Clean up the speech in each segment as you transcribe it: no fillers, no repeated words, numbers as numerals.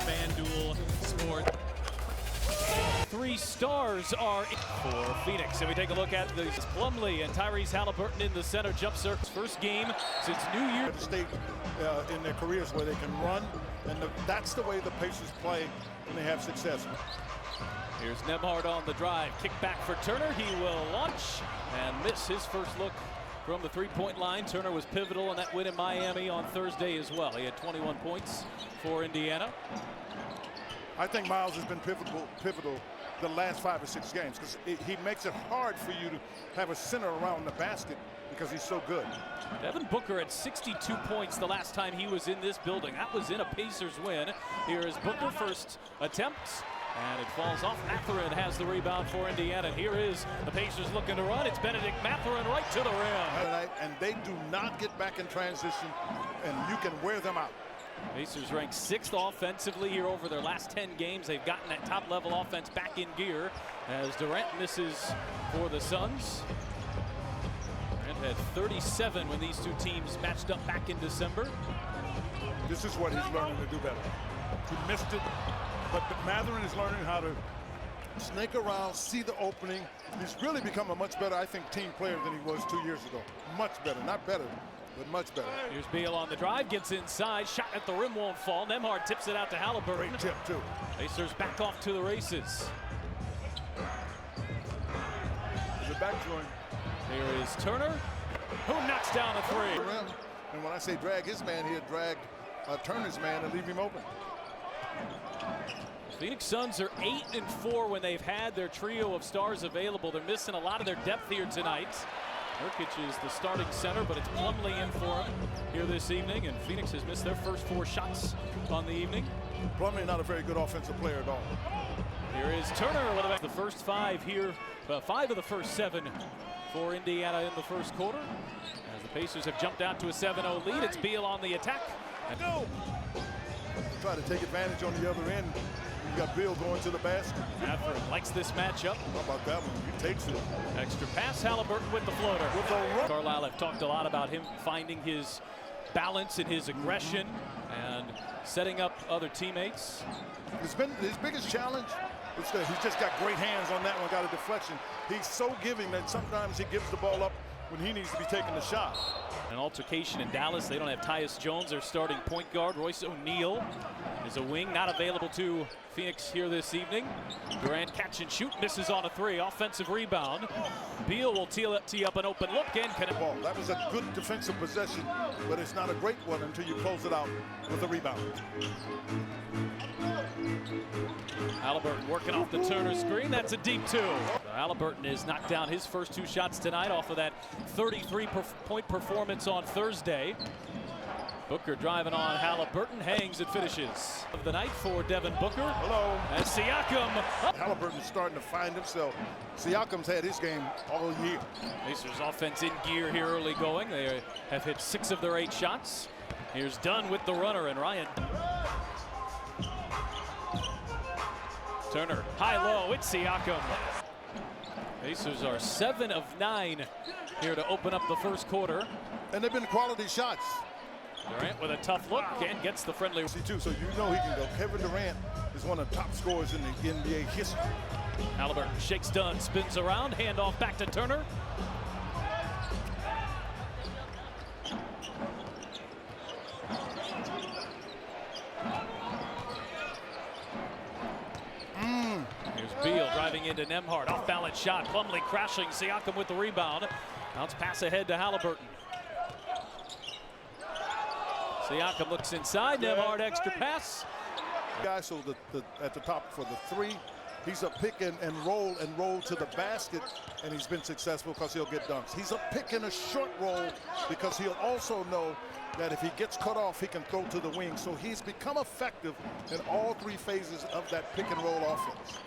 FanDuel Sports. 3 stars are for Phoenix. And we take a look at the Plumlee and Tyrese Haliburton in the center. Jump circles. First game since New Year. The state in their careers where they can run, and that's the way the Pacers play when they have success. Here's Nembhard on the drive. Kick back for Turner. He will launch and miss his first look from the three-point line. Turner was pivotal in that win in Miami on Thursday as well. He had 21 points for Indiana. I think Miles has been pivotal the last 5 or 6 games because he makes it hard for you to have a center around the basket because he's so good. Devin Booker had 62 points the last time he was in this building. That was in a Pacers win. Here is Booker, first attempt, and it falls off. Mathurin has the rebound for Indiana. Here is the Pacers looking to run. It's Benedict Mathurin right to the rim. And they do not get back in transition, and you can wear them out. Pacers ranked 6th offensively here over their last 10 games. They've gotten that top-level offense back in gear as Durant misses for the Suns. Durant had 37 when these two teams matched up back in December. This is what he's learning to do better. He missed it, but Mathurin is learning how to snake around, see the opening. He's really become a much better, I think, team player than he was 2 years ago. Much better, not better, but much better. Here's Beal on the drive, gets inside, shot at the rim won't fall. Nembhard tips it out to Haliburton. Great tip, too. Pacers back off to the races. There's a back joint. Here is Turner, who knocks down a 3. And when I say drag his man, he'll drag Turner's man and leave him open. Phoenix Suns are 8-4 when they've had their trio of stars available. They're missing a lot of their depth here tonight. Nurkic is the starting center, but it's Plumlee in for him here this evening, and Phoenix has missed their first 4 shots on the evening. Plumlee not a very good offensive player at all. Here is Turner with the first 5 here, 5 of the first 7 for Indiana in the first quarter. As the Pacers have jumped out to a 7-0 lead, it's Beal on the attack. And go! Try to take advantage on the other end. You got Beal going to the basket. Mathurin likes this matchup. How about that one? He takes it. Extra pass, Haliburton with the floater. Carlisle have talked a lot about him finding his balance and his aggression and setting up other teammates. His biggest challenge is that he's just got great hands on that one, got a deflection. He's so giving that sometimes he gives the ball up when he needs to be taking the shot. An altercation in Dallas. They don't have Tyus Jones, their starting point guard. Royce O'Neal is a wing, not available to Phoenix here this evening. Durant catch and shoot, misses on a 3. Offensive rebound. Beal will tee up an open look and connect. Ball. That was a good defensive possession, but it's not a great one until you close it out with a rebound. Haliburton working off the Turner screen. That's a deep 2. Haliburton has knocked down his first 2 shots tonight off of that 33-point performance on Thursday. Booker driving on Haliburton, hangs and finishes. Of the night for Devin Booker. Hello. And Siakam. Haliburton is starting to find himself. Siakam's had his game all year. Pacers offense in gear here early going. They have hit 6 of their 8 shots. Here's Dunn with the runner, and Ryan. Turner, high-low, it's Siakam. Pacers are 7 of 9 here to open up the first quarter. And they've been quality shots. Durant with a tough look and gets the friendly. So you know he can go. Kevin Durant is one of the top scorers in the NBA history. Haliburton shakes Dunn, spins around, handoff back to Turner. Here's Beal driving into Nembhard, off balance shot. Plumlee crashing, Siakam with the rebound. Bounce pass ahead to Haliburton. Siakam looks inside, Nembhard extra pass. Guy, so at the top for the 3, he's a pick and roll to the basket, and he's been successful because he'll get dunks. He's a pick and a short roll because he'll also know that if he gets cut off, he can throw to the wing. So he's become effective in all 3 phases of that pick and roll offense.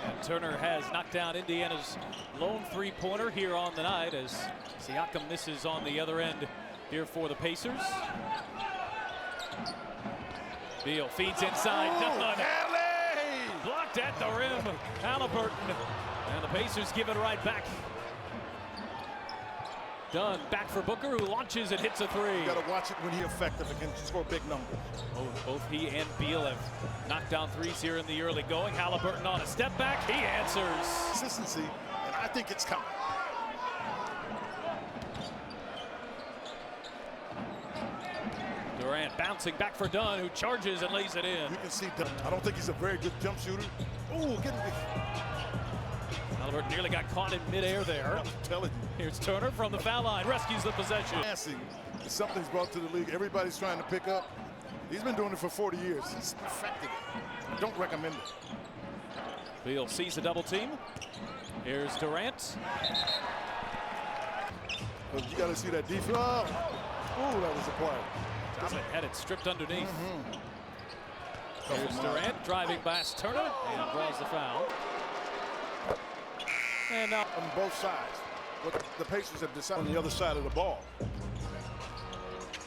And Turner has knocked down Indiana's lone 3-pointer here on the night as Siakam misses on the other end here for the Pacers. Beal feeds inside. Dunn. Blocked at the rim. Haliburton. And the Pacers give it right back. Dunn back for Booker, who launches and hits a three. You got to watch it when he's effective and can score big numbers. Both he and Beal have knocked down threes here in the early going. Halliburton on a step back. He answers. Consistency, and I think it's coming. Durant bouncing back for Dunn, who charges and lays it in. You can see Dunn. I don't think he's a very good jump shooter. Oh, get it. Halliburton nearly got caught in midair there. I'm telling you. Here's Turner from the foul line, rescues the possession. Passing is something he's brought to the league. Everybody's trying to pick up. He's been doing it for 40 years. He's perfected it. I don't recommend it. Beal sees the double team. Here's Durant. But you got to see that defense. Oh, that was a play. Thompson had it stripped underneath. Here's Durant driving past Turner and draws the foul. And now on both sides. What the Pacers have decided on the other side of the ball.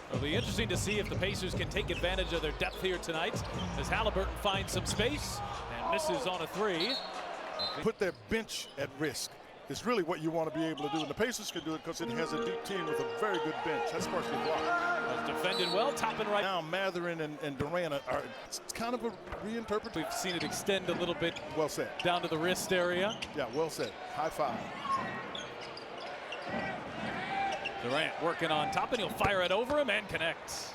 It'll be interesting to see if the Pacers can take advantage of their depth here tonight as Halliburton finds some space and misses on a three. Put their bench at risk. It's really what you want to be able to do. And the Pacers can do it because it has a deep team with a very good bench. That's partially why. Defended well, Toppin right now. Mathurin and Durant are it's kind of a reinterpretation. We've seen it extend a little bit. Well said. Down to the wrist area. Yeah, well said. High five. Durant working on Toppin. He'll fire it over him and connects.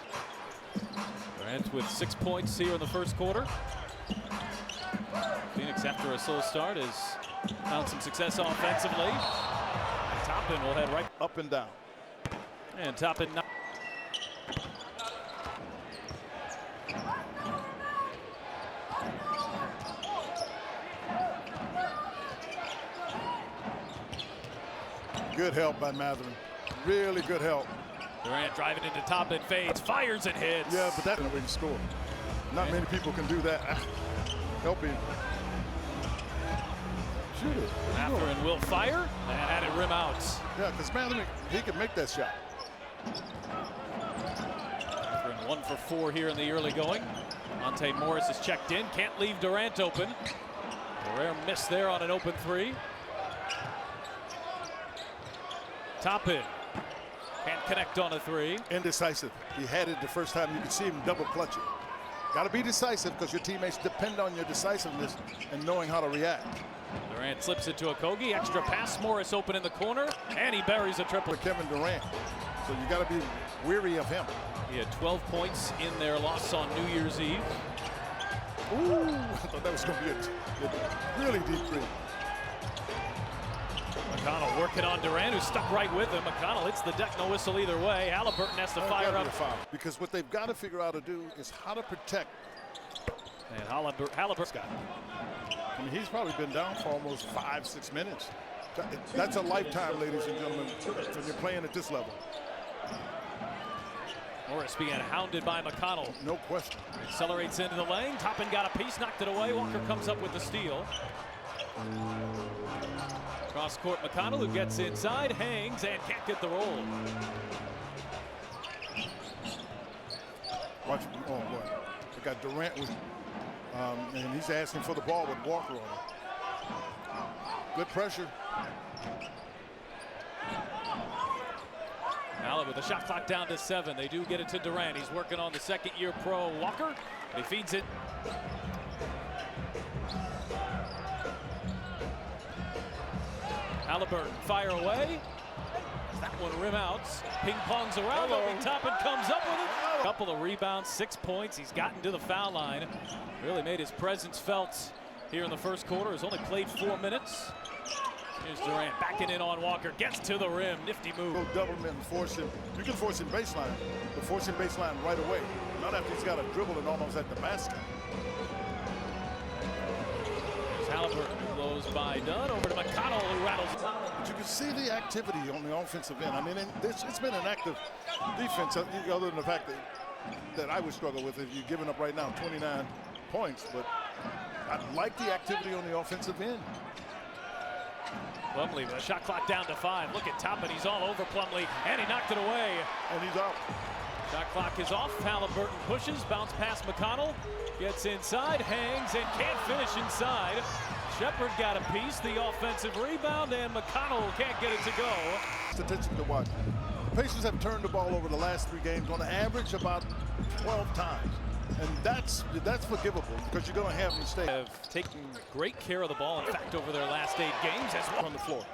Durant with 6 points here in the first quarter. Phoenix, after a slow start, has found some success offensively. Toppin will head right up and down. And Toppin. Good help by Mathurin. Really good help. Durant driving into Toppin, fades, fires and hits. Yeah, but that's the way to score. Not many people can do that. Help him. Shoot it. Mathurin will fire and had it rim out. Yeah, because Mathurin, he can make that shot. Mathurin 1 for 4 here in the early going. Monte Morris is checked in, can't leave Durant open. A rare miss there on an open three. Toppin can't connect on a three. Indecisive. He had it the first time. You could see him double clutch it. Got to be decisive because your teammates depend on your decisiveness and knowing how to react. Durant slips it to Okogie. Extra pass. Morris open in the corner, and he buries a triple. For Kevin Durant. So you got to be weary of him. He had 12 points in their loss on New Year's Eve. Ooh, I thought that was going to be a really deep three. McConnell working on Durant, who's stuck right with him. McConnell hits the deck, no whistle either way. Halliburton has to fire up. Because what they've got to figure out to do is how to protect. And Halliburton's got it. I mean, he's probably been down for almost 5-6 minutes. That's a lifetime, ladies and gentlemen, when you're playing at this level. Morris being hounded by McConnell. No question. Accelerates into the lane. Toppin got a piece, knocked it away. Walker comes up with the steal. Cross court, McConnell, who gets inside, hangs, and can't get the roll. Watch, oh boy. They got Durant with, and he's asking for the ball with Walker on him. Good pressure. Allen with the shot clock down to 7. They do get it to Durant. He's working on the second-year pro Walker. And he feeds it. Halliburton fire away. That one rim outs. Ping pongs around. Obi Toppin comes up with it. A couple of rebounds, 6 points. He's gotten to the foul line. Really made his presence felt here in the first quarter. He's only played 4 minutes. Here's Durant backing in on Walker. Gets to the rim. Nifty move. Go double him and force him. You can force him baseline, but force him baseline right away. Not after he's got a dribble and almost at the basket. Halliburton blows by Dunn over to McConnell, who rattles. But you can see the activity on the offensive end. I mean, it's been an active defense, other than the fact that I would struggle with if you're giving up right now 29 points. But I like the activity on the offensive end. Plumlee with a shot clock down to 5. Look at Toppin, he's all over Plumlee, and he knocked it away. And he's out. Shot clock is off. Halliburton pushes, bounce past McConnell, gets inside, hangs, and can't finish inside. Sheppard got a piece, the offensive rebound, and McConnell can't get it to go. Statistic to watch. The Pacers have turned the ball over the last 3 games on average about 12 times. And that's forgivable because you're going to have mistakes. Have taken great care of the ball, in fact, over their last 8 games as well. On the floor.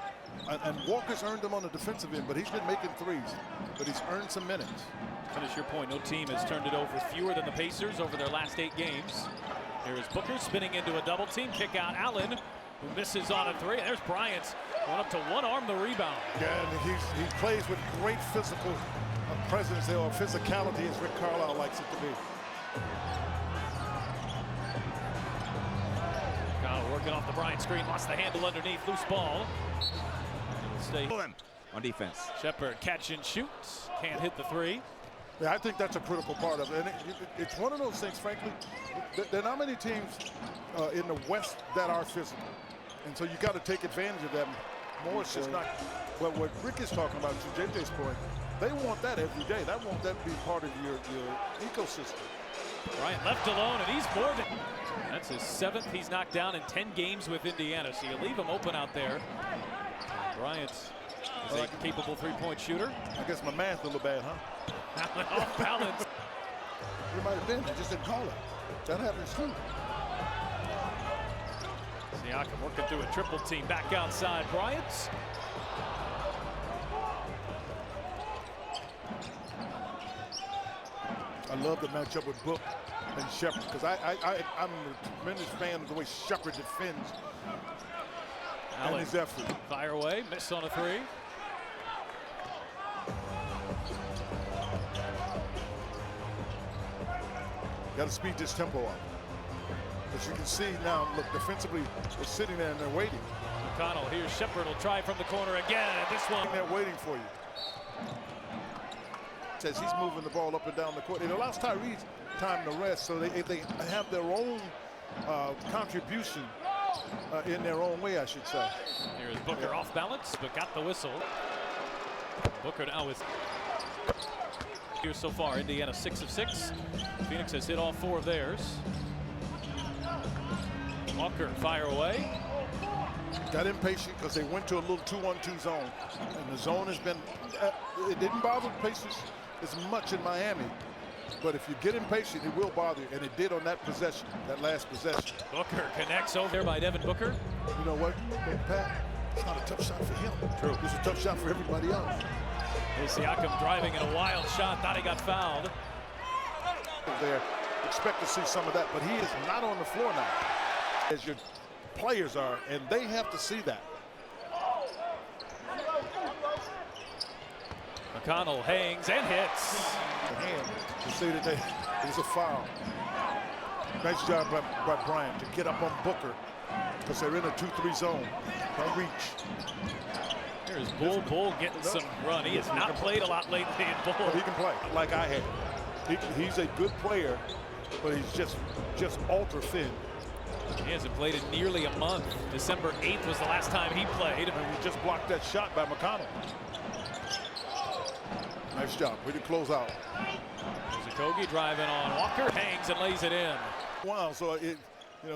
And Walker's earned them on the defensive end, but he's been making threes. But he's earned some minutes. Finish your point. No team has turned it over fewer than the Pacers over their last 8 games. Here is Booker spinning into a double team. Kick out Allen, who misses on a 3. There's Bryant going up to one-arm the rebound. Yeah, and he plays with great physical presence there, or physicality, as Rick Carlisle likes it to be. McConnell working off the Bryant screen, lost the handle underneath, loose ball. Stay on defense. Sheppard catch and shoot, can't hit the 3. Yeah, I think that's a critical part of it. And it's one of those things, frankly, there are not many teams in the West that are physical. And so you got to take advantage of them. Morris is not, well, what Rick is talking about, to JJ's point, they want that every day. They want that to be part of your ecosystem. Bryant left alone, and he's more than... That's his 7th he's knocked down in 10 games with Indiana, so you leave him open out there. Bryant is a capable 3-point shooter. I guess my math a little bad, huh? Off balance. You might have been, they just didn't call it. That happens too. Siakam working through a triple team back outside Bryant. I love the matchup with Book and Sheppard because I'm a tremendous fan of the way Sheppard defends and his effort. Fire away, miss on a 3. Got to speed this tempo up. As you can see now, look, defensively, they're sitting there and they're waiting. McConnell, here's Sheppard, will try from the corner again, and this one. They're waiting for you. Says he's moving the ball up and down the court. It allows Tyrese time to rest, so they have their own contribution in their own way, I should say. Here's Booker off balance, but got the whistle. Booker now with... Here so far, Indiana 6 of 6. Phoenix has hit all 4 of theirs. Walker fire away. Got impatient because they went to a little 2-1-2 zone. And the zone has been, it didn't bother the Pacers as much in Miami. But if you get impatient, it will bother you. And it did on that possession, that last possession. Booker connects over there by Devin Booker. You know what, Pat? It's not a tough shot for him. True. It's a tough shot for everybody else. Here's Siakam driving in a wild shot, thought he got fouled. There, expect to see some of that, but he is not on the floor now, as your players are, and they have to see that. McConnell hangs and hits. The hand to say that it was a foul. Nice job by Bryant to get up on Booker because they're in a 2-3 zone. Don't reach. Here's Bull getting some run. He has not played a lot lately in Bull. But he can play like I had. He's a good player, but he's just ultra thin. He hasn't played in nearly a month. December 8th was the last time he played. And he just blocked that shot by McConnell. Nice job. Way to close out. Okogie driving on Walker, hangs and lays it in. Wow. So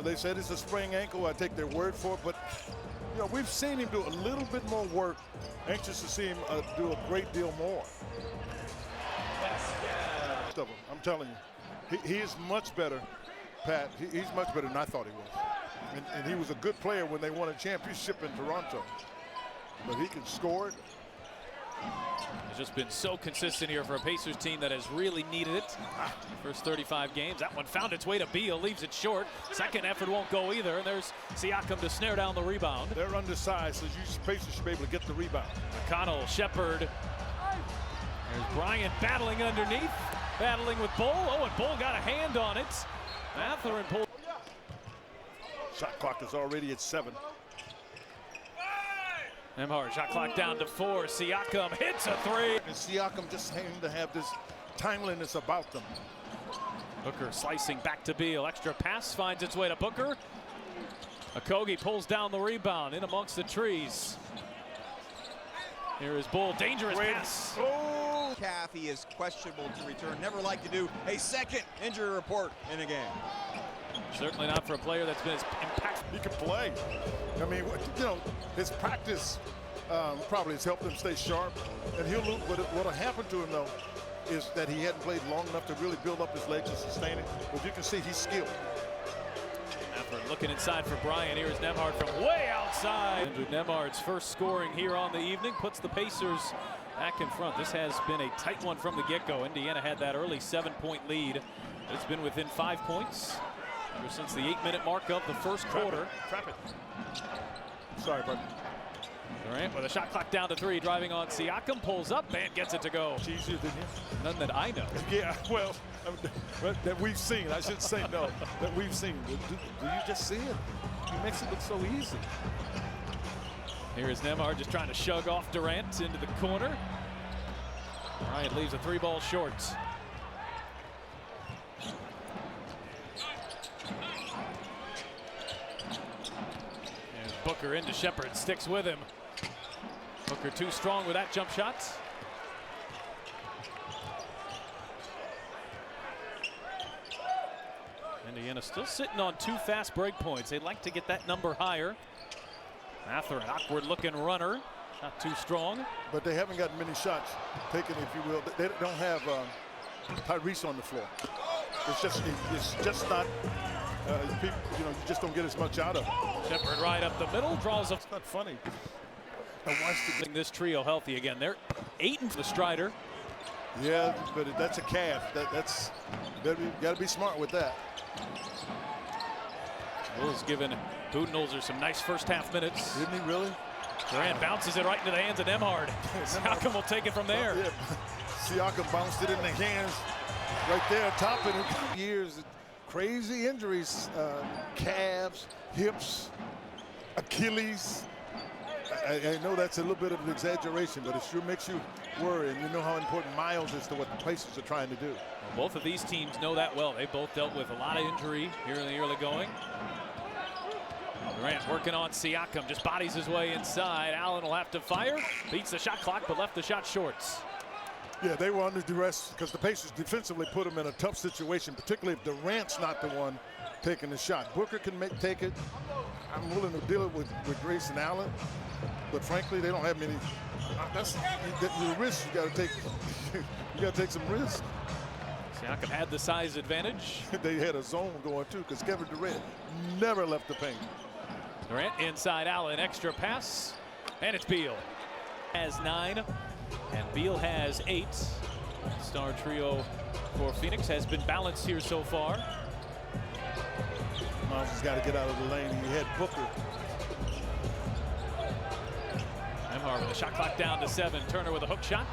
they said it's a sprained ankle. I take their word for it, but we've seen him do a little bit more work. Anxious to see him do a great deal more. I'm telling you, he is much better, Pat. He's much better than I thought he was. And he was a good player when they won a championship in Toronto. But he can score it. He's just been so consistent here for a Pacers team that has really needed it. First 35 games. That one found its way to Beal, leaves it short. Second effort won't go either, and there's Siakam to snare down the rebound. They're undersized, so Pacers should be able to get the rebound. McConnell, Sheppard. There's Bryant battling underneath, battling with Bull. Oh, and Bull got a hand on it. Mathurin pulled. Shot clock is already at 7. Nembhard, shot clock down to 4. Siakam hits a 3. And Siakam just seems to have this timeliness about them. Booker slicing back to Beal. Extra pass finds its way to Booker. Okogie pulls down the rebound in amongst the trees. Here is Bull, dangerous pass. Oh, calf. He is questionable to return. Never like to do a second injury report in a game. Certainly not for a player that's been as impactful. He can play. I mean, you know, his practice probably has helped him stay sharp. And what'll happen to him, though, is that he hadn't played long enough to really build up his legs and sustain it. But you can see he's skilled. After looking inside for Bryant, here is Nembhard from way outside. Andrew Nembhard's first scoring here on the evening puts the Pacers back in front. This has been a tight one from the get-go. Indiana had that early 7-point lead. It's been within 5 points ever since the 8-minute mark of the first quarter. Trap it. Sorry, buddy. Durant with a shot clock down to 3, driving on Siakam, pulls up and gets it to go. It's easier than you. None that I know. Yeah, well, that we've seen. I should say no, that we've seen. Do you just see it? He makes it look so easy. Here is Nembhard just trying to shove off Durant into the corner. Bryant leaves a 3-ball short. There's Booker into Shepherd, sticks with him. Booker too strong with that jump shot. Indiana still sitting on 2 fast break points. They'd like to get that number higher. Mathurin, awkward looking runner, not too strong. But they haven't gotten many shots taken, if you will. They don't have Tyrese on the floor. It's just not, people, you know, you just don't get as much out of it. Shepherd right up the middle, draws a. It's not funny. This trio healthy again. They're 8 into the Strider. Yeah, but that's a calf. You got to be smart with that. Will's given Budenholzer some nice first half minutes. Didn't he really? Durant bounces it right into the hands of Nembhard. Siakam will take it from there. Yeah, Siakam bounced it in the hands right there, topping it. Years, crazy injuries, calves, hips, Achilles. I know that's a little bit of an exaggeration, but it sure makes you worry, and you know how important Miles is to what the Pacers are trying to do. Well, both of these teams know that well. They both dealt with a lot of injury here in the early going. Durant working on Siakam, just bodies his way inside. Allen will have to fire, beats the shot clock, but left the shot shorts. Yeah, they were under duress because the Pacers defensively put them in a tough situation, particularly if Durant's not the one taking the shot. Booker can take it. I'm willing to deal with Grayson Allen, but frankly, they don't have many. That's the risk you got to take. You got to take some risk. Siakam had the size advantage. They had a zone going too because Kevin Durant never left the paint. Durant inside Allen, extra pass, and it's Beal. Has 9, and Beal has 8. Star trio for Phoenix has been balanced here so far. Miles has got to get out of the lane. He had Booker. Nembhard with the shot clock down to 7. Turner with a hook shot.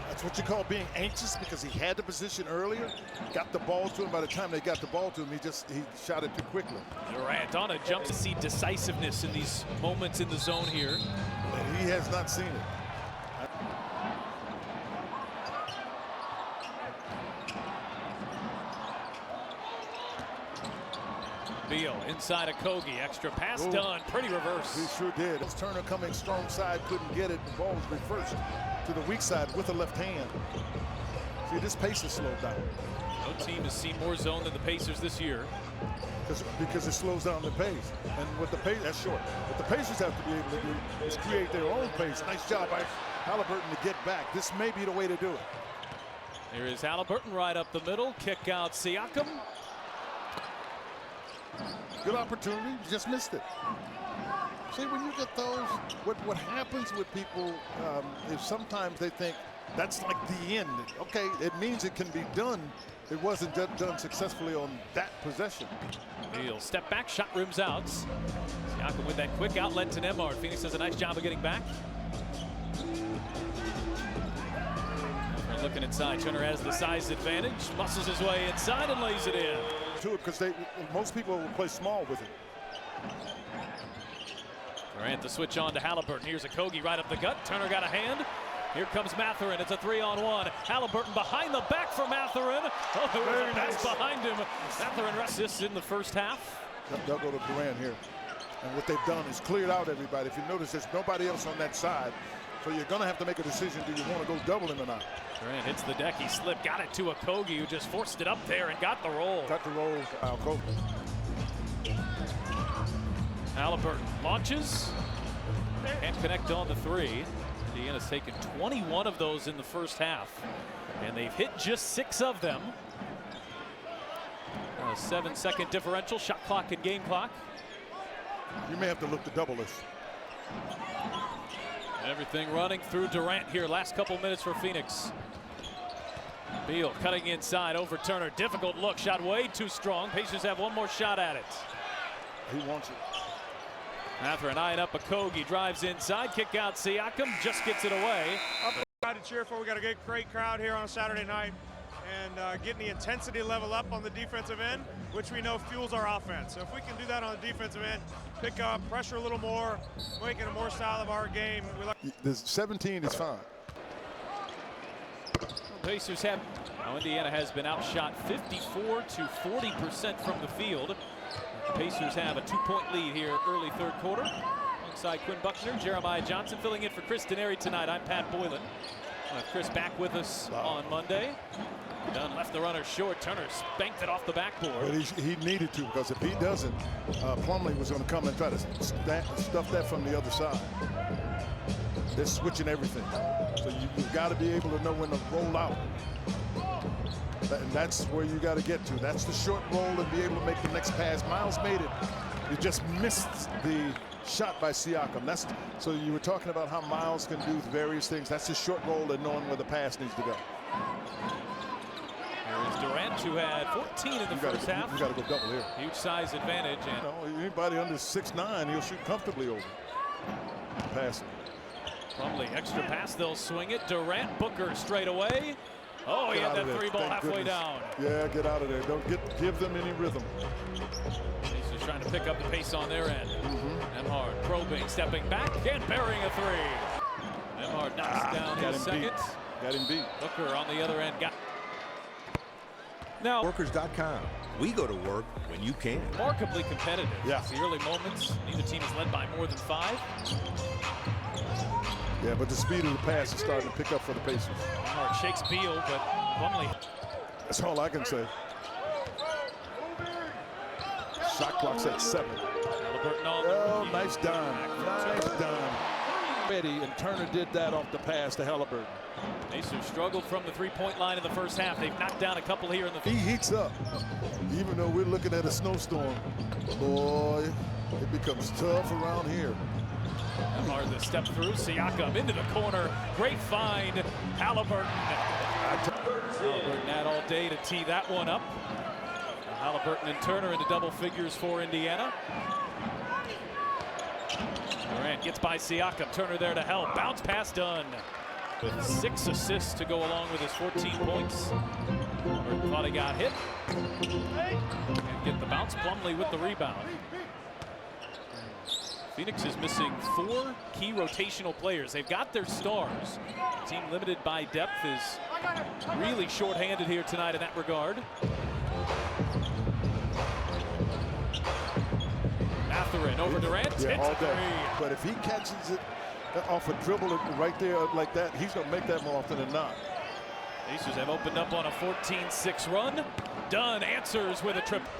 That's what you call being anxious because he had the position earlier, got the ball to him. By the time they got the ball to him, he shot it too quickly. Durant on a jump to see decisiveness in these moments in the zone here. And he has not seen it. Beal inside of Kogi, extra pass done, pretty reverse. He sure did. Turner coming strong side, couldn't get it. The ball was reversed to the weak side with the left hand. See, this pace is slowed down. No team has seen more zone than the Pacers this year. Because it slows down the pace. And what the pace, that's short. What the Pacers have to be able to do is create their own pace. Nice job by Halliburton to get back. This may be the way to do it. Here is Halliburton right up the middle, kick out Siakam. Good opportunity, just missed it. See, when you get those, what happens with people is sometimes they think that's like the end. Okay, it means it can be done. It wasn't done successfully on that possession. Beal step back, shot rims out. Siakam with that quick outlet to Nembhard. Phoenix does a nice job of getting back. Looking inside, Turner has the size advantage, muscles his way inside and lays it in. Because most people will play small with him. Durant the switch on to Halliburton. Here's a Kogi right up the gut. Turner got a hand. Here comes Mathurin. It's a 3-on-1. Halliburton behind the back for Mathurin. Oh, there was a pass behind him. Mathurin assists in the first half. They'll go to Durant here. And what they've done is cleared out everybody. If you notice, there's nobody else on that side. So you're going to have to make a decision. Do you want to go double him or not? Durant hits the deck. He slipped, got it to Okogie, who just forced it up there and got the roll. Got the roll, Kobe. Halliburton launches. Can't connect on the three. Indiana's taken 21 of those in the first half, and they've hit just 6 of them. A 7-second differential, shot clock and game clock. You may have to look to double this. Everything running through Durant here. Last couple minutes for Phoenix. Beal cutting inside over Turner. Difficult look, shot way too strong. Pacers have one more shot at it. He wants it. Mathurin eyeing up Okogie, drives inside, kick out Siakam, just gets it away. To cheer for. We got a great crowd here on Saturday night, and getting the intensity level up on the defensive end, which we know fuels our offense. So if we can do that on the defensive end, pick up, pressure a little more, make it a more style of our game. The 17 is fine. Pacers have, Indiana has been outshot 54 to 40% from the field. The Pacers have a 2-point lead here early third quarter. Alongside Quinn Buckner, Jeremiah Johnson filling in for Chris Dennery tonight. I'm Pat Boylan. Chris back with us on Monday. Dunn left the runner short. Turner spanked it off the backboard. But he needed to, because if he doesn't, Plumlee was going to come and try to stuff that from the other side. They're switching everything. So you've got to be able to know when to roll out. And that's where you got to get to. That's the short roll and be able to make the next pass. Miles made it. He just missed the shot by Siakam. So you were talking about how Miles can do various things. That's the short roll and knowing where the pass needs to go. Here is Durant, who had 14 in the first half. You got to go double here. Huge size advantage. And anybody under 6'9", he'll shoot comfortably over. Pass. Plumlee, extra pass, they'll swing it. Durant, Booker straight away. Oh, he had that three ball halfway down. Yeah, get out of there. Don't give them any rhythm. He's just trying to pick up the pace on their end. Nembhard probing, stepping back, and burying a three. Nembhard knocks down his second. Got him beat. Booker on the other end. Now, Workers.com. We go to work when you can. Remarkably competitive. Yeah. The early moments, neither team is led by more than 5. Yeah, but the speed of the pass is starting to pick up for the Pacers. Nembhard shakes Beal, but Plumlee. That's all I can say. Shot clock's at 7. Halliburton on Oh, nice dime. Nice dime. Ready, and Turner did that off the pass to Halliburton. Pacers struggled from the three-point line in the first half. They've knocked down a couple here in the. He heats up. Even though we're looking at a snowstorm, boy, it becomes tough around here. Nembhard the step through. Siakam into the corner. Great find. Halliburton. Halliburton had all day to tee that one up. Halliburton and Turner into double figures for Indiana. Durant gets by Siakam. Turner there to help. Bounce pass done. With 6 assists to go along with his 14 points. Halliburton thought he got hit. And get the bounce. Plumlee with the rebound. Phoenix is missing 4 key rotational players. They've got their stars. The team limited by depth is really short-handed here tonight in that regard. Mathurin over Durant. Yeah, all hits day. three. But if he catches it off a dribble right there like that, he's going to make that more often than not. Pacers have opened up on a 14-6 run. Dunn answers with a triple.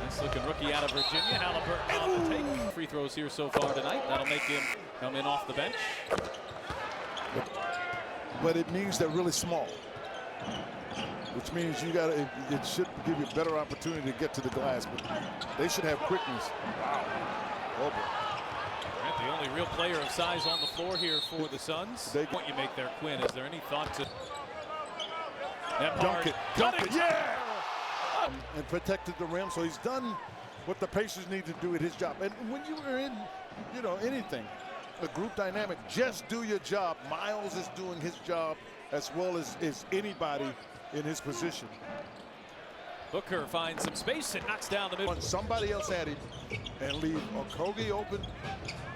Nice looking rookie out of Virginia. Halliburton on the take. Free throws here so far tonight. That'll make him come in off the bench. But it means they're really small, which means you got to. It should give you a better opportunity to get to the glass. But they should have quickness. Wow. Oh boy. The only real player of size on the floor here for the Suns. What you make there, Quinn? Is there any thought to dunk it? Dunk it! Yeah! And protected the rim, so he's done what the Pacers need to do at his job. And when you are in, anything, a group dynamic, just do your job. Miles is doing his job as well as anybody in his position. Booker finds some space and knocks down the middle. When somebody else had him and leave Okogie open,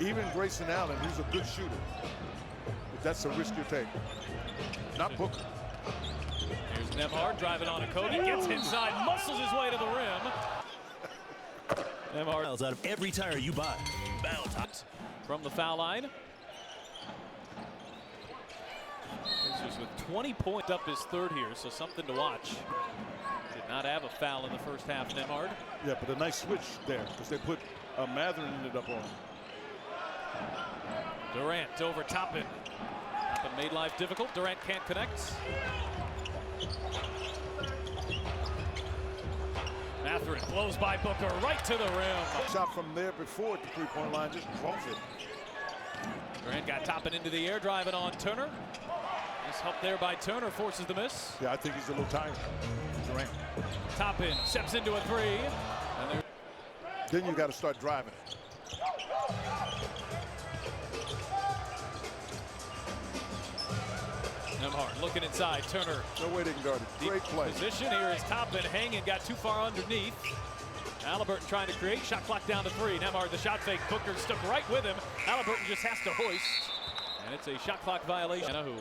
even Grayson Allen, who's a good shooter. But that's a risk you take. Not Booker. Here's Nembhard driving on Okogie, gets inside, muscles his way to the rim. Nembhard out of every tire you buy. Bounce. from the foul line. Pacers with 20 points up his third here, so something to watch. Did not have a foul in the first half, Nembhard. Yeah, but a nice switch there because they put Mathurin ended up on him. Durant over Toppin. Toppin made life difficult. Durant can't connect. Mathurin blows by Booker right to the rim. Shot from there before at the three-point line, just drove it. Durant got Toppin into the air, driving on Turner. Nice help there by Turner, forces the miss. Yeah, I think he's a little tired. Durant. Toppin steps into a three. And then you got to start driving it. Nembhard looking inside. Turner. No way they can guard it. Great play. Position here is Toppin hanging, got too far underneath. Halliburton trying to create. Shot clock down to 3. Nembhard the shot fake. Booker stuck right with him. Halliburton just has to hoist. And it's a shot clock violation. Who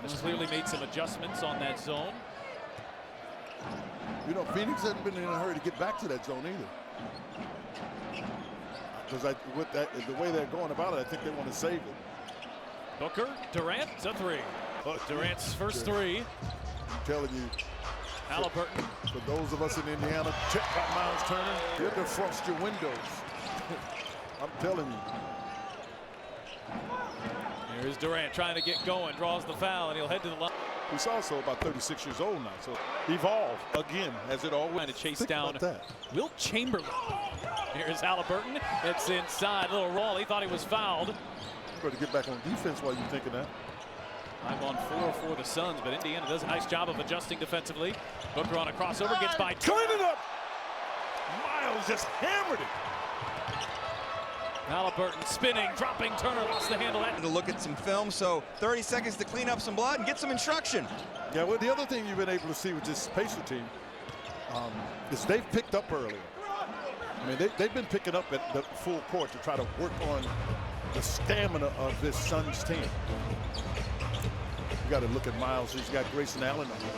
has clearly made some adjustments on that zone. You know, Phoenix hasn't been in a hurry to get back to that zone either. Because with the way they're going about it, I think they want to save it. Booker, Durant, a 3. Durant's first 3. I'm telling you. Halliburton. For those of us in Indiana, check out Miles Turner. You have to frost your windows. I'm telling you. Here's Durant trying to get going, draws the foul, and he'll head to the line. He's also about 36 years old now, so evolved again, as it always. Trying to chase down Wilt Chamberlain. Here's Halliburton. It's inside, little roll. He thought he was fouled. You better get back on defense while you're thinking that. 5 on 4 for the Suns, but Indiana does a nice job of adjusting defensively. Booker on a crossover, gets by. Clean it up! Miles just hammered it. Halliburton spinning, dropping. Turner lost the handle. To look at some film, so 30 seconds to clean up some blood and get some instruction. Yeah, well, the other thing you've been able to see with this Pacer team is they've picked up earlier. I mean, they've been picking up at the full court to try to work on the stamina of this Suns team. You got to look at Miles. He's got Grayson Allen on him.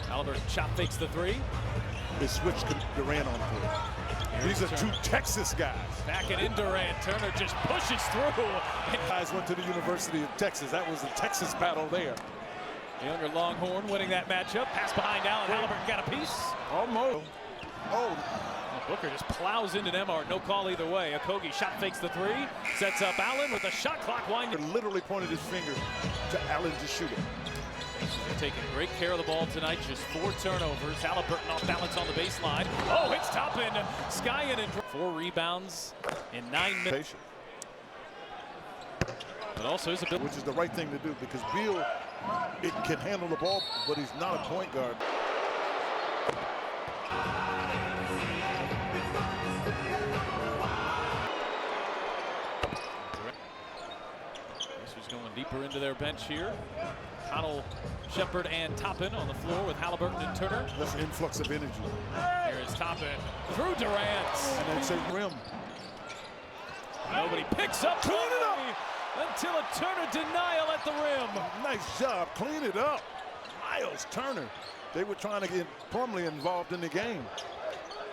Halliburton shot fakes the 3. They switched Durant on through. These are 2 Texas guys. Back and in Durant. Turner just pushes through. Guys went to the University of Texas. That was the Texas battle there. The younger Longhorn winning that matchup. Pass behind Allen. Halliburton got a piece. Almost. Oh. Booker just plows into Nembhard. No call either way. Okogie shot fakes the 3. Sets up Allen with a shot clock winding. Literally pointed his finger to Allen to shoot it. They're taking great care of the ball tonight. Just 4 turnovers. Halliburton off balance on the baseline. Oh, it's Toppin. Skyen and 4 rebounds in 9 minutes. But also his ability. Which is the right thing to do because Beal can handle the ball, but he's not a point guard. Pacers going deeper into their bench here. Connell, Shepard, and Toppin on the floor with Halliburton and Turner. That's an influx of energy. Here is Toppin through Durant. And then say rim. Nobody picks up. Clean it up until a Turner denial at the rim. Nice job. Clean it up. Miles Turner. They were trying to get Plumlee involved in the game.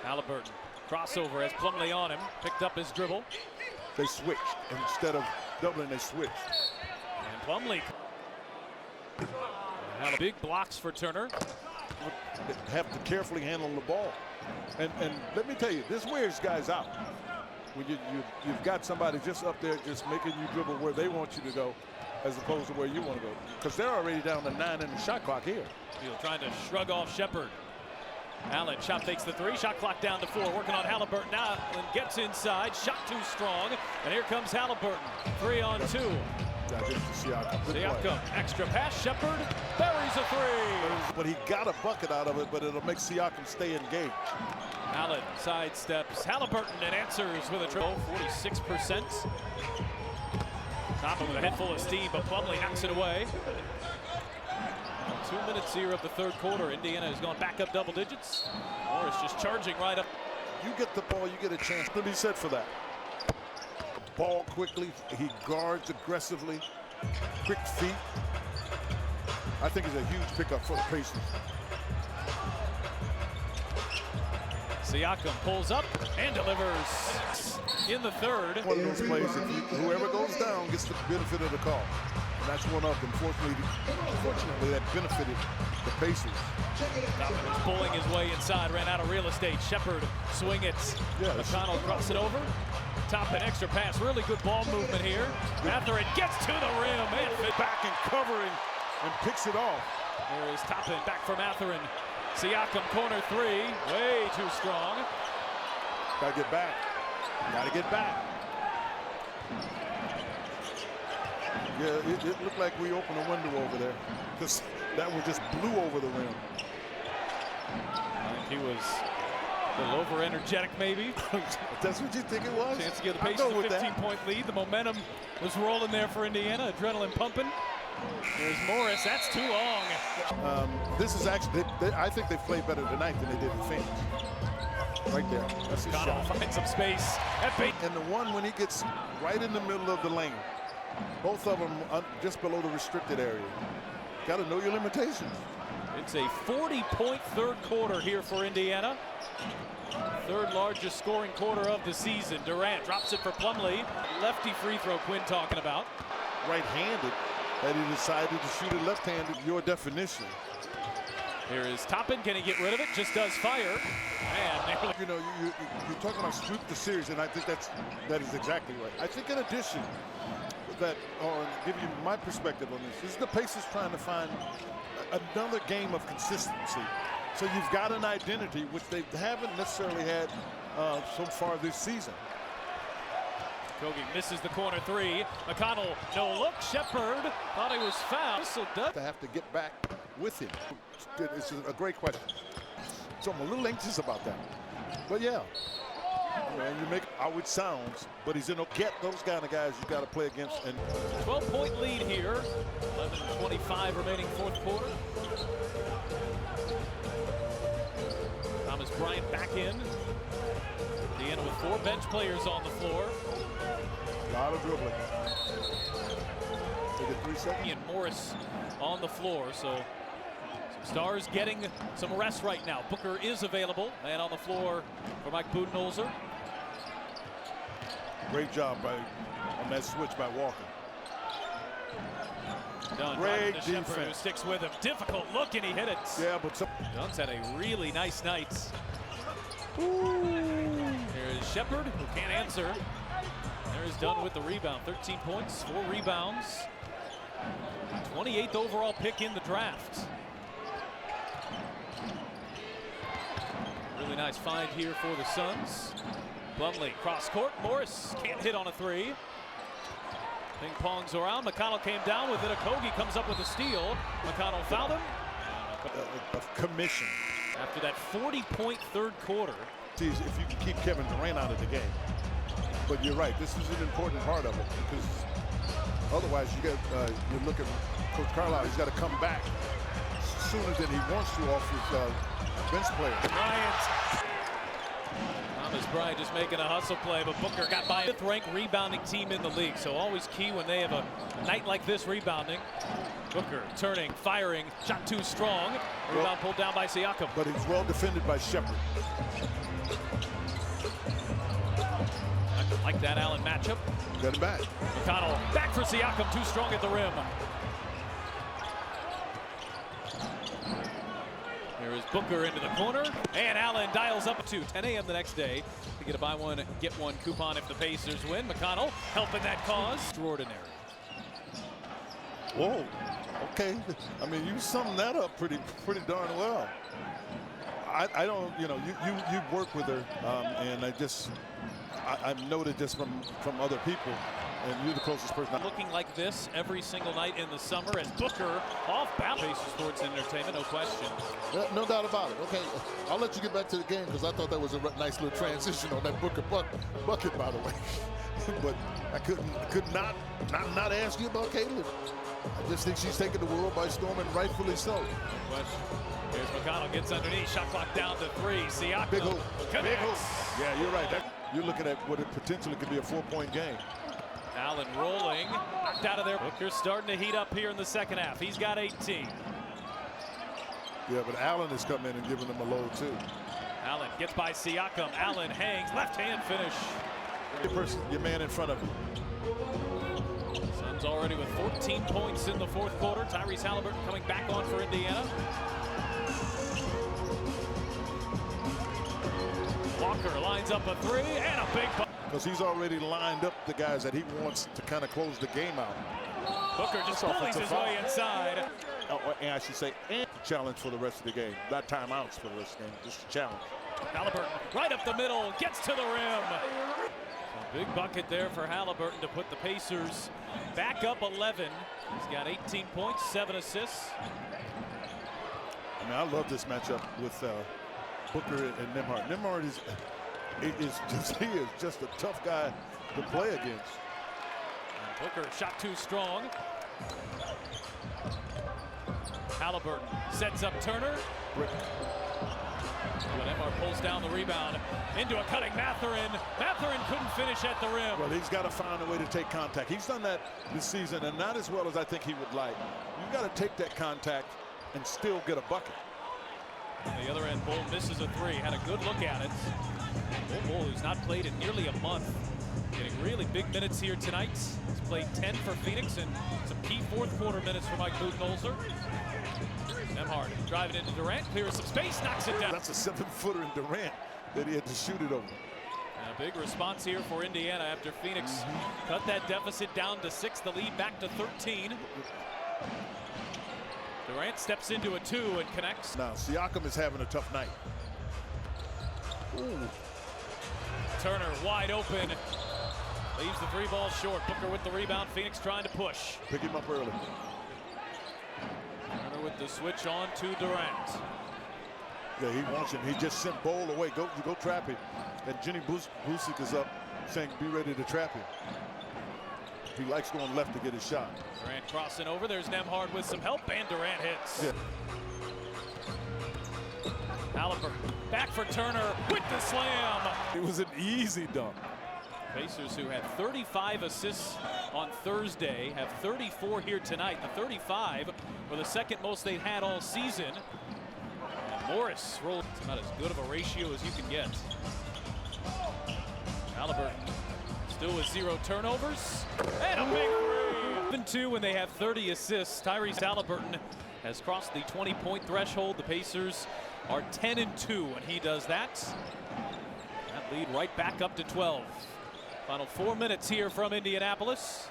Halliburton crossover as Plumlee on him. Picked up his dribble. They switched. Instead of doubling, they switched. And Plumlee. Big blocks for Turner. Have to carefully handle the ball. And let me tell you, this wears guys out. When you've got somebody just up there just making you dribble where they want you to go as opposed to where you want to go. Because they're already down to 9 in the shot clock here. Beal trying to shrug off Shepard. Allen shot takes the 3. Shot clock down to 4. Working on Halliburton now. Allen gets inside. Shot too strong. And here comes Halliburton. 3 on 2. Siakam, extra pass, Shepard buries a 3. But he got a bucket out of it, but it'll make Siakam stay engaged. Allen sidesteps Halliburton and answers with a triple, 46%. Toppin with a head full of steam, but Plumlee knocks it away. 2 minutes here of the third quarter. Indiana has gone back up double digits. Morris just charging right up. You get the ball, you get a chance to be set for that. Ball quickly, he guards aggressively, quick feet. I think it's a huge pickup for the Pacers. Siakam pulls up and delivers in the third. One of those plays, whoever goes down gets the benefit of the call. And that's one of them. Fortunately, that benefited the Pacers. Toppin was pulling his way inside, ran out of real estate. Shepherd swing it. Yes. McConnell cross it over. Toppin extra pass. Really good ball movement here. Mathurin gets to the rim and Back and covering and picks it off. There is Toppin back for Mathurin. Siakam corner three, way too strong. Gotta get back. Gotta get back. Yeah, it looked like we opened a window over there because that one just blew over the rim. I think he was a little over-energetic, maybe. That's what you think it was? Chance to give the Pacers a 15-point lead. The momentum was rolling there for Indiana. Adrenaline pumping. There's Morris. That's too long. This is actually, I think they played better tonight than they did in Phoenix. Right there. That's his shot. Find some space. And the one when he gets right in the middle of the lane. Both of them just below the restricted area. Got to know your limitations. It's a 40-point third quarter here for Indiana. Third largest scoring quarter of the season. Durant drops it for Plumlee. Lefty free throw, Quinn talking about. Right-handed, and he decided to shoot it left-handed. Your definition. Here is Toppin. Can he get rid of it? Just does fire. Man, you know, you're talking about sweep the series, and I think that is exactly right. I think in addition that, or give you my perspective on this is the Pacers trying to find another game of consistency. So you've got an identity which they haven't necessarily had so far this season. Kogi misses the corner three. McConnell, no look. Shepherd thought he was fouled. So To have to get back with him. It's a great question. So I'm a little anxious about that. But yeah. And you make how it sounds, but he's in a get those kind of guys you got to play against. And 12-point lead here. 11:25 remaining fourth quarter. Thomas Bryant back in. Indiana with 4 bench players on the floor. a lot of dribbling. Take it 3 seconds. And Morris on the floor. So some stars getting some rest right now. Booker is available. Man on the floor for Mike Budenholzer. Great job on that switch by Walker. Dunn, Great to Shepherd, who defense. sticks with him. Difficult look, and he hit it. Yeah, but Dunn's had a really nice night. Here's Shepherd, who can't answer. There's Dunn with the rebound. 13 points, 4 rebounds. 28th overall pick in the draft. Really nice find here for the Suns. Plumlee cross court. Morris can't hit on a 3. Ping pongs around. McConnell came down with it. Okogie comes up with a steal. McConnell fouled him. of commission. After that 40-point third quarter. See, if you can keep Kevin Durant out of the game. But you're right, this is an important part of it because otherwise you look at Coach Carlisle, he's got to come back sooner than he wants to off his bench player. Bryant. Thomas Bryant just making a hustle play, but Booker got by 5th-ranked rebounding team in the league. So always key when they have a night like this rebounding. Booker turning, firing, shot too strong. Rebound pulled down by Siakam. But he's well defended by Shepherd. Like that Allen matchup. Got him back. McConnell back for Siakam, too strong at the rim. Here is Booker into the corner, and Allen dials up to 10 a.m. the next day to get a buy one, get one coupon if the Pacers win. McConnell helping that cause. Extraordinary. Whoa, okay. I mean, you summed that up pretty darn well. I don't, you know, you work with her, and I've noted this from other people, and you're the closest person. Looking like this every single night in the summer as Booker off balance. Pacers Sports and Entertainment, no question. No doubt about it. Okay, I'll let you get back to the game because I thought that was a nice little transition on that Booker bucket, by the way. But I could not ask you about Caitlin. I just think she's taking the world by storm, and rightfully so. Question. Here's McConnell, gets underneath, shot clock down to 3. Siakam. Big hoop. Big hoop. Yeah, you're right. You're looking at what it potentially could be a 4-point game. Allen rolling, knocked out of there. Booker's starting to heat up here in the second half. He's got 18. Yeah, but Allen has come in and given them a load too. Allen gets by Siakam. Allen hangs, left hand finish. Your man in front of him. Suns already with 14 points in the fourth quarter. Tyrese Haliburton coming back on for Indiana. Walker lines up a three and a big bucket. Because he's already lined up the guys that he wants to kind of close the game out. Booker just pulls his way inside. And I should say, and challenge for the rest of the game. Not timeouts for the rest of the game, just a challenge. Haliburton right up the middle, gets to the rim. A big bucket there for Haliburton to put the Pacers back up 11. He's got 18 points, 7 assists. I mean, I love this matchup with Booker and Nembhard. Nembhard is just a tough guy to play against. And Booker shot too strong. Haliburton sets up Turner. But Nembhard pulls down the rebound into a cutting Mathurin. Mathurin couldn't finish at the rim. Well, he's got to find a way to take contact. He's done that this season, and not as well as I think he would like. You've got to take that contact and still get a bucket. On the other end, Bull misses a three. Had a good look at it. Bull, who's not played in nearly a month, getting really big minutes here tonight. He's played 10 for Phoenix and some key fourth quarter minutes for Mike Budenholzer. Nembhard driving into Durant, clears some space, knocks it down. That's a 7-footer in Durant that he had to shoot it over. And a big response here for Indiana after Phoenix cut that deficit down to 6, the lead back to 13. Durant steps into a 2 and connects. Now, Siakam is having a tough night. Ooh. Turner wide open. Leaves the 3 ball short. Booker with the rebound. Phoenix trying to push. Pick him up early. Turner with the switch on to Durant. Yeah, he wants him. He just sent Bol away. Go trap him. And Jenny Boucic is up saying, be ready to trap him. He likes going left to get his shot. Durant crossing over. There's Nembhard with some help, and Durant hits. Yeah. Haliburton back for Turner with the slam. It was an easy dunk. Pacers, who had 35 assists on Thursday, have 34 here tonight. The 35 were the second most they've had all season. And Morris rolled. It's about as good of a ratio as you can get. Haliburton still with 0 turnovers. And a big three. 7-2 when they have 30 assists. Tyrese Haliburton has crossed the 20-point threshold. The Pacers are 10-2 when he does that. That lead right back up to 12. Final 4 minutes here from Indianapolis.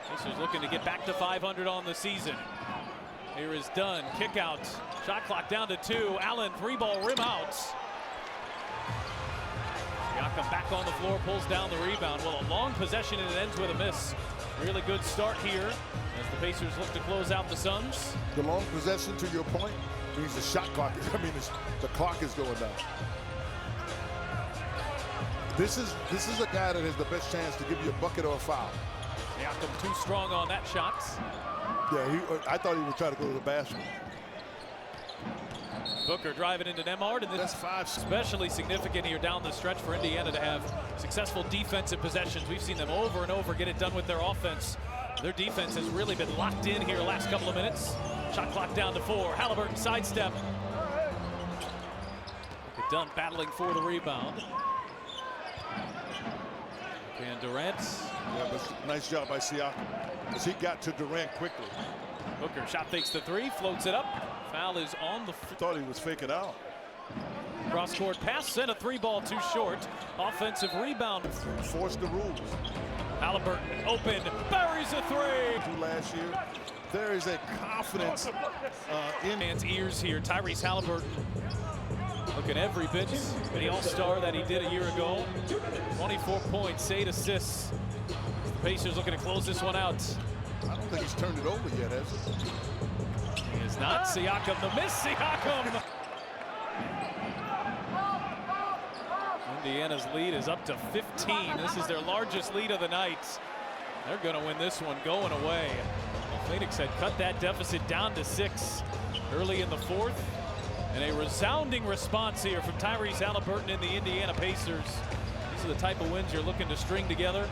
Pacers looking to get back to 500 on the season. Here is Dunn, kick out, shot clock down to 2. Allen, 3-ball rim out. Siakam back on the floor, pulls down the rebound. Well, a long possession and it ends with a miss. Really good start here as the Pacers look to close out the Suns. The long possession, to your point, means the shot clock. The clock is going down. This is a guy that has the best chance to give you a bucket or a foul. Siakam too strong on that shot. Yeah, I thought he would try to go to the basket. Booker driving into Nembhard, and That's 5. especially significant here down the stretch for Indiana to have successful defensive possessions. We've seen them over and over get it done with their offense. Their defense has really been locked in here last couple of minutes. Shot clock down to 4. Haliburton sidestep. Dunn battling for the rebound. And Durant. Yeah, but nice job by Siakam, as he got to Durant quickly. Booker shot fakes the 3, floats it up. Foul is on the Thought he was faking out. cross-court pass, sent a 3-ball too short. Offensive rebound. Forced the rules. Haliburton open, buries a 3. Last year, there is a confidence in Man's ears here. Tyrese Haliburton looking every bit the all-star that he did a year ago. 24 points, 8 assists. The Pacers looking to close this one out. I don't think he's turned it over yet, has he? He is not. Siakam, the miss. Siakam. Indiana's lead is up to 15. This is their largest lead of the night. They're going to win this one going away. Well, Phoenix had cut that deficit down to 6 early in the fourth. And a resounding response here from Tyrese Haliburton and the Indiana Pacers. These are the type of wins you're looking to string together.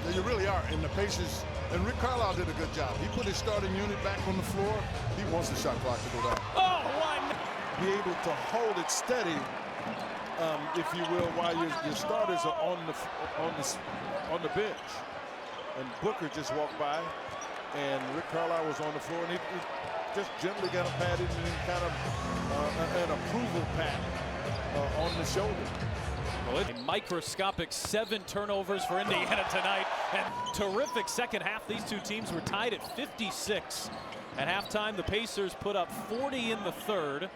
Yeah, you really are. And the Pacers, and Rick Carlisle did a good job. He put his starting unit back on the floor. He wants the shot clock to go down. Oh, one! be able to hold it steady, if you will, while your starters are on the bench. And Booker just walked by, and Rick Carlisle was on the floor, and he just gently got a pat in and kind of an approval pat on the shoulder. Well, a microscopic 7 turnovers for Indiana tonight, and terrific second half. These two teams were tied at 56 at halftime. The Pacers put up 40 in the third.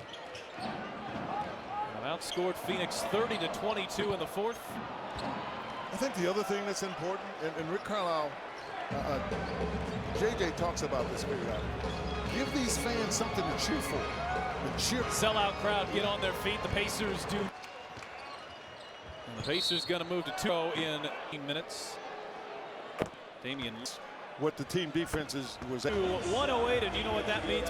And outscored Phoenix 30-22 in the fourth. I think the other thing that's important, and Rick Carlisle, JJ talks about this periodically. Give these fans something to cheer for. Sellout crowd get on their feet. The Pacers do. And the Pacers going to move to 2 in 18 minutes. Damian. What the team defense was. 108, and you know what that means.